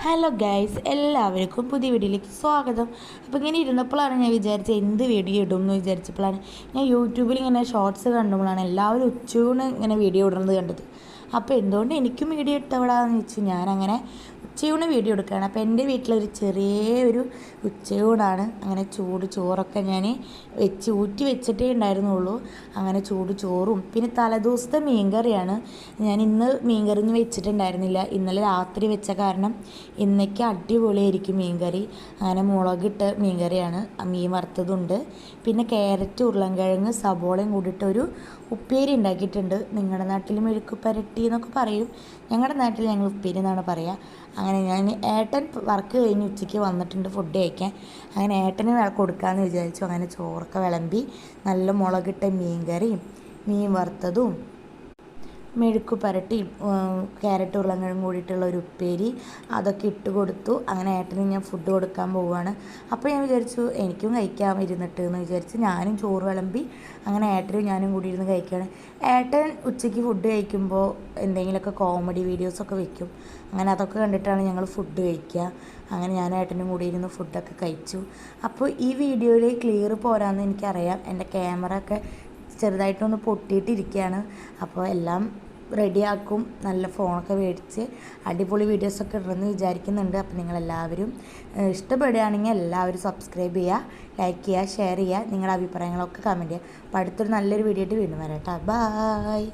Hello guys, എല്ലാവർക്കും പുതിയ വീഡിയോയിലേക്ക് സ്വാഗതം. അപ്പോൾ ഇങ്ങനെ ഇരുന്നപ്പോഴാണ് ഞാൻ വിചാരിച്ചത് എന്ത് വീഡിയോ ഇടും എന്ന് വിചാരിച്ചപ്പോഴാണ് ഞാൻ യൂട്യൂബിൽ ഇങ്ങനെ ഷോർട്സ് കണ്ടുമ്പോഴാണ് എല്ലാവരും ഉച്ചയൂണ് ഇങ്ങനെ വീഡിയോ ഇടുന്നത് കണ്ടത്. അപ്പോൾ എന്തുകൊണ്ട് എനിക്കും വീഡിയോ ഇട്ടവിടാന്ന് വെച്ചു ഞാനങ്ങനെ ഉച്ചയൂണ് വീഡിയോ എടുക്കുകയാണ്. അപ്പോൾ എൻ്റെ വീട്ടിലൊരു ചെറിയൊരു ഉച്ചയൂണാണ്. അങ്ങനെ ചൂട് ചോറൊക്കെ ഞാൻ ഊറ്റി വെച്ചിട്ടേ ഉണ്ടായിരുന്നുള്ളൂ. അങ്ങനെ ചൂട് ചോറും പിന്നെ തലേദിവസത്തെ മീൻകറിയാണ്. ഞാൻ ഇന്ന് മീൻകറിയൊന്നും വെച്ചിട്ടുണ്ടായിരുന്നില്ല, ഇന്നലെ രാത്രി വെച്ച കാരണം ഇന്നേക്ക് അടിപൊളിയായിരിക്കും മീൻകറി. അങ്ങനെ മുളകിട്ട് മീൻകറിയാണ്. മീൻ വറുത്തതുണ്ട്, പിന്നെ ക്യാരറ്റ്, ഉരുളൻകിഴങ്ങ്, സബോളയും കൂടിയിട്ടൊരു ഉപ്പേരി ഉണ്ടാക്കിയിട്ടുണ്ട്. നിങ്ങളുടെ നാട്ടിൽ മെഴുക്ക് പുരട്ടി എന്നൊക്കെ പറയും, ഞങ്ങളുടെ നാട്ടിൽ ഞങ്ങൾ ഉപ്പേരി എന്നാണ് പറയുക. അങ്ങനെ ഞാൻ ഏട്ടൻ വർക്ക് കഴിഞ്ഞ് ഉച്ചയ്ക്ക് വന്നിട്ടുണ്ട് ഫുഡ് കഴിക്കാൻ. അങ്ങനെ ഏട്ടന് കൊടുക്കാമെന്ന് വിചാരിച്ചു. അങ്ങനെ ചോറൊക്കെ വിളമ്പി നല്ല മുളകിട്ട മീൻകറിയും മീൻ വറുത്തതും മെഴുക്ക് പുരട്ടിയും ക്യാരറ്റ് ഉരുളൻകിഴങ്ങും കൂടിയിട്ടുള്ള ഒരു ഉപ്പേരി അതൊക്കെ ഇട്ട് കൊടുത്തു. അങ്ങനെ ഏട്ടന് ഞാൻ ഫുഡ് കൊടുക്കാൻ പോവുകയാണ്. അപ്പോൾ ഞാൻ വിചാരിച്ചു എനിക്കും കഴിക്കാൻ ഇരുന്നിട്ട് എന്ന് വിചാരിച്ച് ഞാനും ചോറ് വിളമ്പി അങ്ങനെ ഏട്ടനും ഞാനും കൂടി ഇരുന്ന് കഴിക്കുകയാണ്. ഏട്ടൻ ഉച്ചയ്ക്ക് ഫുഡ് കഴിക്കുമ്പോൾ എന്തെങ്കിലുമൊക്കെ കോമഡി വീഡിയോസൊക്കെ വെക്കും. അങ്ങനെ അതൊക്കെ കണ്ടിട്ടാണ് ഞങ്ങൾ ഫുഡ് കഴിക്കുക. അങ്ങനെ ഞാൻ ഏട്ടനും കൂടി ഇരുന്ന് ഫുഡൊക്കെ കഴിച്ചു. അപ്പോൾ ഈ വീഡിയോയിൽ ക്ലിയർ പോരാന്ന് എനിക്കറിയാം, എൻ്റെ ക്യാമറ ഒക്കെ ചെറുതായിട്ടൊന്ന് പൊട്ടിയിട്ടിരിക്കുകയാണ്. അപ്പോൾ എല്ലാം റെഡിയാക്കും, നല്ല ഫോണൊക്കെ മേടിച്ച് അടിപൊളി വീഡിയോസൊക്കെ ഇടണമെന്ന് വിചാരിക്കുന്നുണ്ട്. അപ്പോൾ നിങ്ങളെല്ലാവരും ഇഷ്ടപ്പെടുകയാണെങ്കിൽ എല്ലാവരും സബ്സ്ക്രൈബ് ചെയ്യുക, ലൈക്ക് ചെയ്യുക, ഷെയർ ചെയ്യുക, നിങ്ങളുടെ അഭിപ്രായങ്ങളൊക്കെ കമൻറ്റ് ചെയ്യുക. അപ്പോൾ അടുത്തൊരു നല്ലൊരു വീഡിയോ ആയിട്ട് വീണ്ടും വരാം കേട്ടോ. ബായ്.